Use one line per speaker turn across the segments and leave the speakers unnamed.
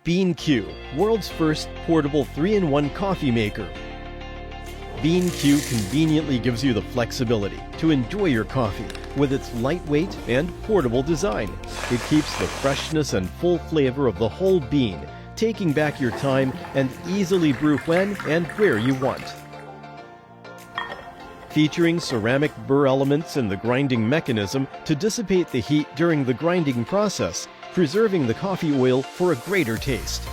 Beanque, world's first portable 3-in-1 coffee maker. Beanque conveniently gives you the flexibility to enjoy your coffee with its lightweight and portable design. It keeps the freshness and full flavor of the whole bean, taking back your time and easily brew when and where you want. Featuring ceramic burr elements in the grinding mechanism to dissipate the heat during the grinding process, preserving the coffee oil for a greater taste.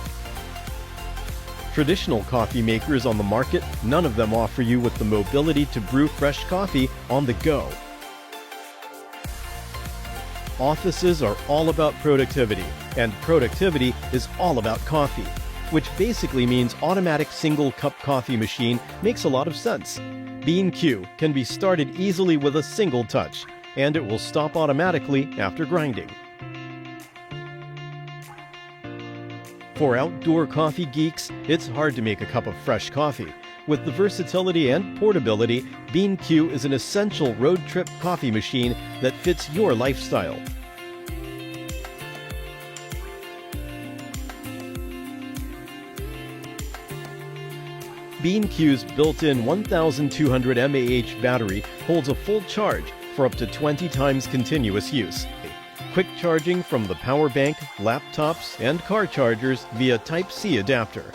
Traditional coffee makers on the market, none of them offer you with the mobility to brew fresh coffee on the go. Offices are all about productivity, and productivity is all about coffee, which basically means automatic single-cup coffee machine makes a lot of sense. Beanque can be started easily with a single touch, and it will stop automatically after grinding. For outdoor coffee geeks, it's hard to make a cup of fresh coffee. With the versatility and portability, Beanque is an essential road trip coffee machine that fits your lifestyle. Beanque's built-in 1200 mAh battery holds a full charge for up to 20 times continuous use. Quick charging from the power bank, laptops, and car chargers via Type-C adapter.